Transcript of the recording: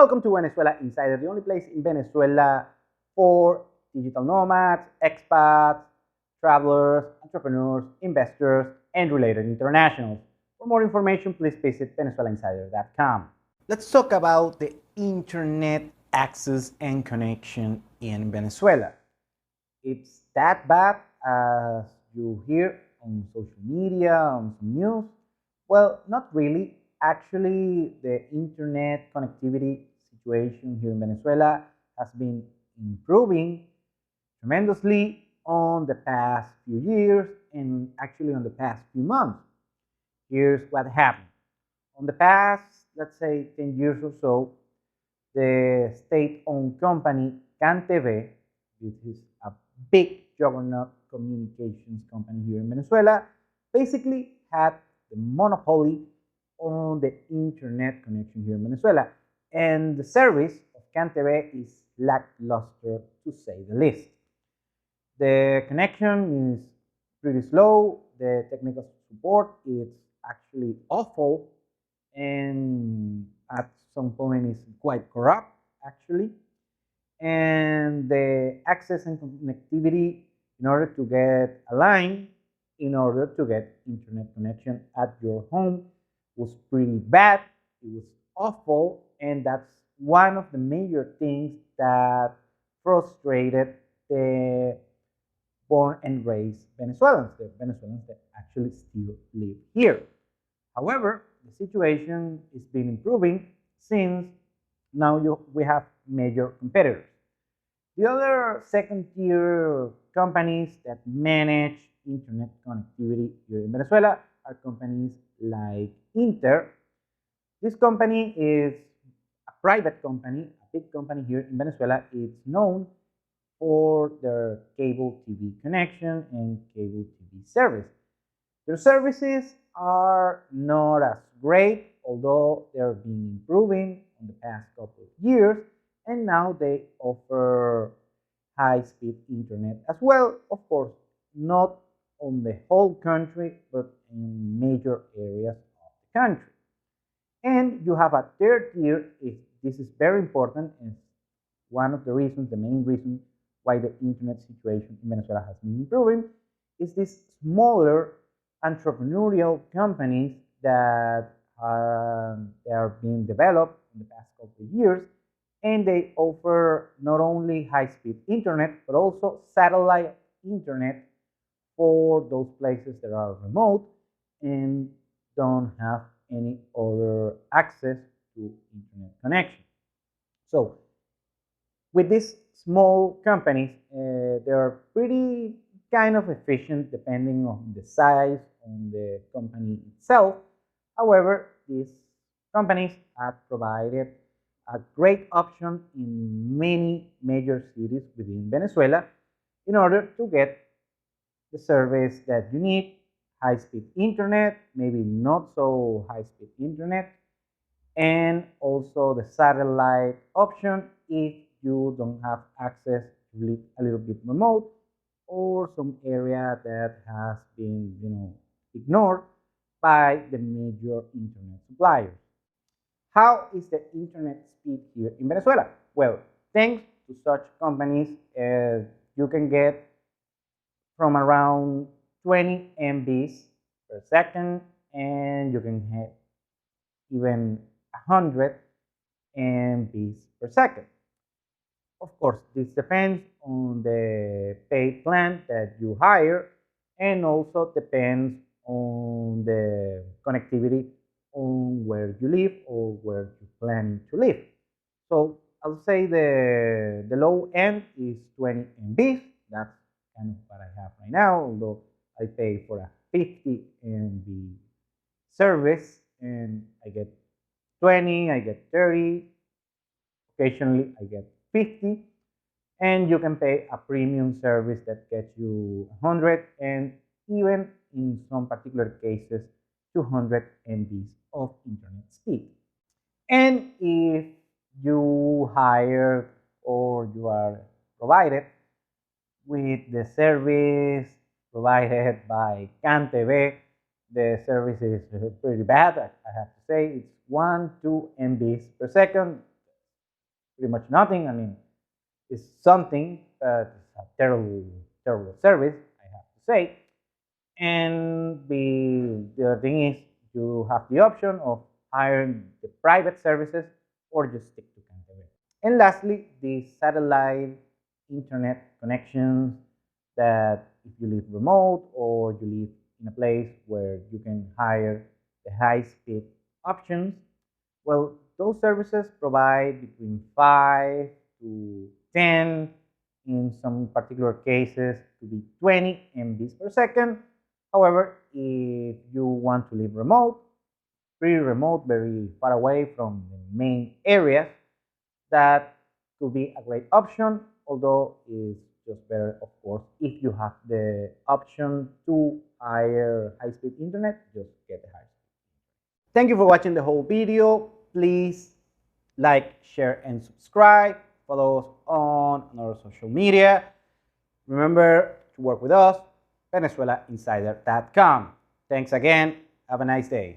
Welcome to Venezuela Insider, the only place in Venezuela for digital nomads, expats, travelers, entrepreneurs, investors, and related internationals. For more information, please visit venezuelainsider.com. Let's talk about the internet access and connection in Venezuela. It's that bad as you hear on social media, on some news. Well, not really. Actually, the internet connectivity situation here in Venezuela has been improving tremendously on the past few years and actually on the past few months. Here's what happened. On the past, let's say 10 years or so, the state-owned company CanTV, which is a big juggernaut communications company here in Venezuela, basically had the monopoly on the internet connection here in Venezuela. And the service of CanTV is lackluster, to say the least. The connection is pretty slow. The technical support is actually awful, and at some point is quite corrupt, actually. And the access and connectivity in order to get a line, in order to get internet connection at your home was pretty bad. It was awful, and that's one of the major things that frustrated the born and raised Venezuelans, the Venezuelans that actually still live here. However, the situation is been improving since now we have major competitors. The other second tier companies that manage internet connectivity here in Venezuela are companies like Inter. This company is a private company, a big company here in Venezuela. It's known for their cable TV connection and cable TV service. Their services are not as great, although they're been improving in the past couple of years, and now they offer high-speed internet as well. Of course, not on the whole country, but in major areas of the country. And you have a third tier. This is very important, and one of the reasons, the main reason why the internet situation in Venezuela has been improving, is these smaller entrepreneurial companies that are being developed in the past couple of years, and they offer not only high-speed internet, but also satellite internet for those places that are remote and don't have any other access to internet connection. So with these small companies, they're pretty kind of efficient depending on the size on the company itself. However, these companies have provided a great option in many major cities within Venezuela in order to get the service that you need, high-speed internet, maybe not so high-speed internet, and also the satellite option if you don't have access to live a little bit remote or some area that has been ignored by the major internet suppliers. How is the internet speed here in Venezuela? Well, thanks to such companies, you can get from around 20 MBs per second, and you can have even 100 MBs per second. Of course, this depends on the paid plan that you hire, and also depends on the connectivity on where you live or where you're planning to live. So I'll say the low end is 20 MBs. That's kind of what I have right now, although I pay for a 50 MB service and I get 20, I get 30, occasionally I get 50, and you can pay a premium service that gets you 100 and even in some particular cases 200 MBs of internet speed. And if you hire or you are provided with the service provided by CanTV, the service is pretty bad, I have to say. It's 1-2 MBs per second. pretty much nothing. I mean, it's something, but it's a terrible, terrible service, I have to say. And the other thing is you have the option of hiring the private services or just stick to Canterbury. And lastly, the satellite internet connections that if you live remote or you live in a place where you can hire the high speed options, well, those services provide between 5 to 10, in some particular cases, to be 20 MBs per second. However, if you want to live remote, pretty remote, very far away from the main areas, that could be a great option, although it's just better, of course, if you have the option to hire high-speed internet, just get the high speed. Thank you for watching the whole video. Please like, share, and subscribe. Follow us on our social media. Remember to work with us, VenezuelaInsider.com. Thanks again. Have a nice day.